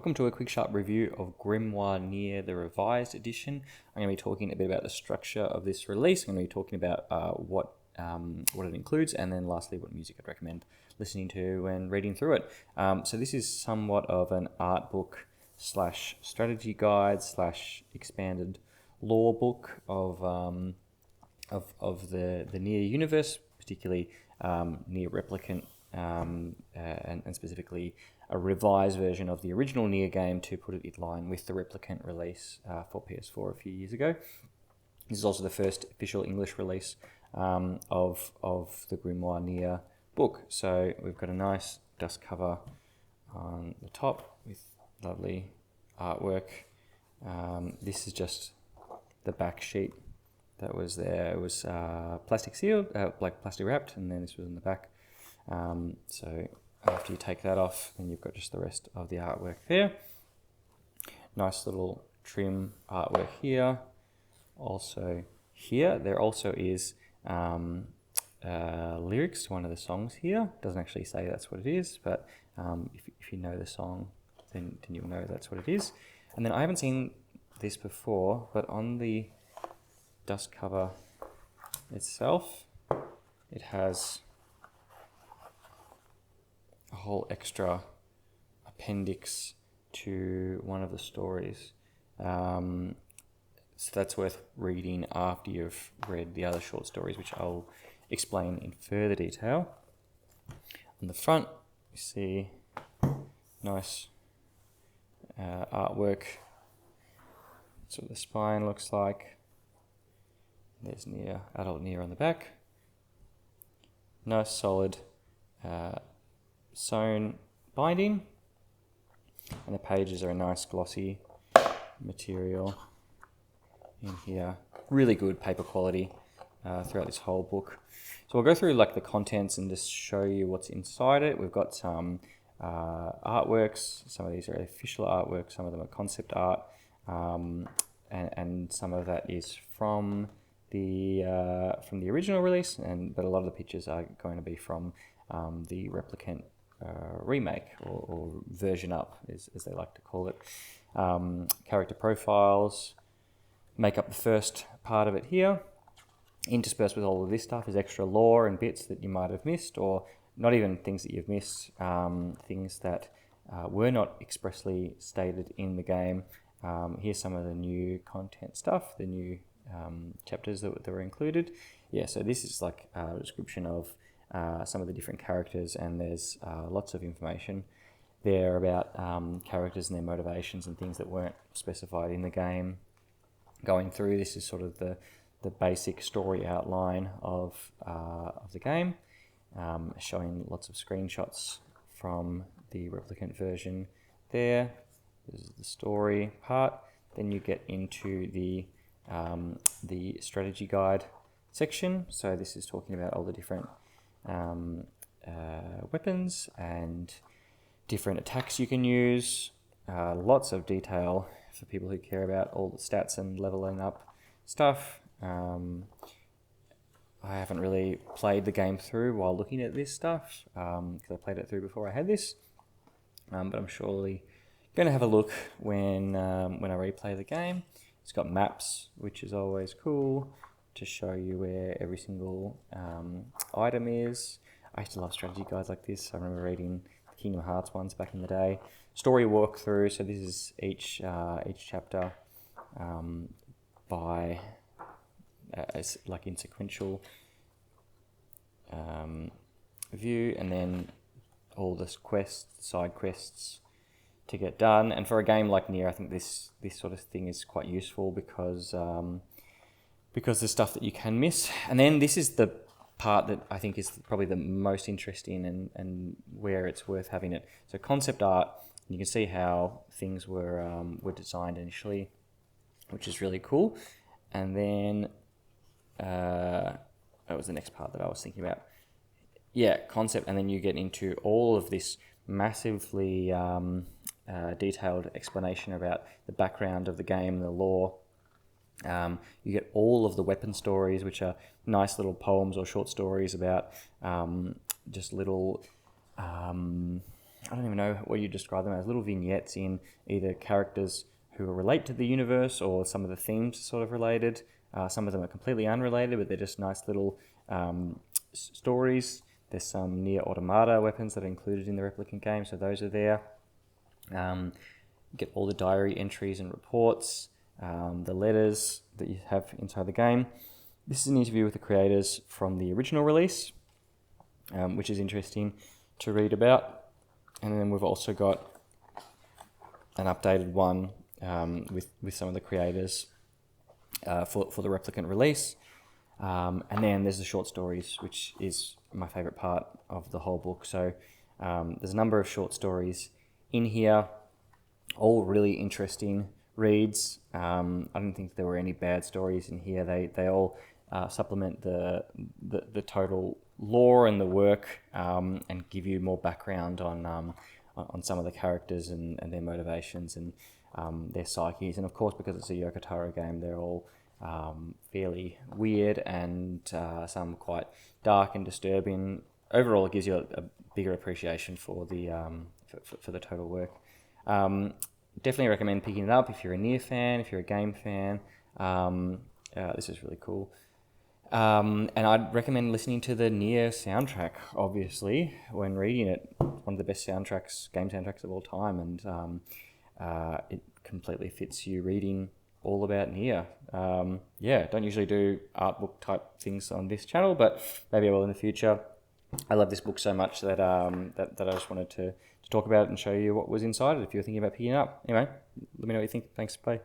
Welcome to a quick sharp review of Grimoire Nier, the revised edition. I'm going to be talking a bit about the structure of this release. I'm going to be talking about what it includes, and then lastly what music I'd recommend listening to when reading through it. So this is somewhat of an art book slash strategy guide slash expanded lore book of the Nier universe, particularly Nier Replicant, and specifically a revised version of the original Nier game to put it in line with the Replicant release for PS4 a few years ago. This is also the first official English release of the Grimoire Nier book. So we've got a nice dust cover on the top with lovely artwork. This is just the back sheet that was there. It was plastic sealed, like plastic wrapped, and then this was in the back. So after you take that off, then you've got just the rest of the artwork there. Nice little trim artwork here. Also here, there also is lyrics to one of the songs here. It doesn't actually say that's what it is, but if you know the song, then you'll know that's what it is. And then I haven't seen this before, but on the dust cover itself, it has a whole extra appendix to one of the stories. So that's worth reading after you've read the other short stories, which I'll explain in further detail. On the front, you see nice artwork. That's what the spine looks like. There's adult Nier on the back. Nice solid sewn binding, and the pages are a nice glossy material in here. Really good paper quality throughout this whole book. So we'll go through like the contents and just show you what's inside it. We've got some artworks. Some of these are official artworks, some of them are concept art, and some of that is from the original release, but a lot of the pictures are going to be from the Replicant remake or version up, as they like to call it. Character profiles make up the first part of it here. Interspersed with all of this stuff is extra lore and bits that you might have missed, or not even things that you've missed, things that were not expressly stated in the game. Here's some of the new content stuff, the new chapters that were included. Yeah, so this is like a description of some of the different characters, and there's lots of information there about characters and their motivations and things that weren't specified in the game. Going through, this is sort of the basic story outline of the game, showing lots of screenshots from the Replicant version there. This is the story part. Then you get into the strategy guide section. So this is talking about all the different weapons and different attacks you can use. Lots of detail for people who care about all the stats and leveling up stuff. I haven't really played the game through while looking at this stuff, because I played it through before I had this, but I'm surely going to have a look when I replay the game. It's got maps, which is always cool, to show you where every single item is. I used to love strategy guides like this. I remember reading the Kingdom Hearts ones back in the day. Story walkthrough, so this is each chapter by as like in sequential view, and then all the side quests to get done. And for a game like Nier, I think this sort of thing is quite useful because there's stuff that you can miss. And then this is the part that I think is probably the most interesting and where it's worth having it. So concept art, you can see how things were designed initially, which is really cool. And then that was the next part that I was thinking about. Yeah, concept, and then you get into all of this massively detailed explanation about the background of the game, the lore. You get all of the weapon stories, which are nice little poems or short stories about just little I don't even know what you describe them as, little vignettes in either characters who relate to the universe, or some of the themes are sort of related. Some of them are completely unrelated, but they're just nice little stories. There's some Nier Automata weapons that are included in the Replicant game, so those are there. Get all the diary entries and reports, the letters that you have inside the game. This is an interview with the creators from the original release, which is interesting to read about. And then we've also got an updated one with some of the creators for the Replicant release. And then there's the short stories, which is my favourite part of the whole book. So there's a number of short stories in here, all really interesting reads. I don't think there were any bad stories in here. They all supplement the total lore and the work, and give you more background on some of the characters and their motivations and their psyches. And of course, because it's a Yoko Taro game, they're all fairly weird and some quite dark and disturbing. Overall, it gives you a bigger appreciation for the for the total work. Definitely recommend picking it up if you're a Nier fan, if you're a game fan. This is really cool. And I'd recommend listening to the Nier soundtrack, obviously, when reading it. One of the best soundtracks, game soundtracks of all time, and it completely fits you reading all about Nier. Don't usually do Artbook type things on this channel, but maybe I will in the future. I love this book so much that that I just wanted to talk about it and show you what was inside it if you're thinking about picking it up. Anyway, let me know what you think. Thanks, bye.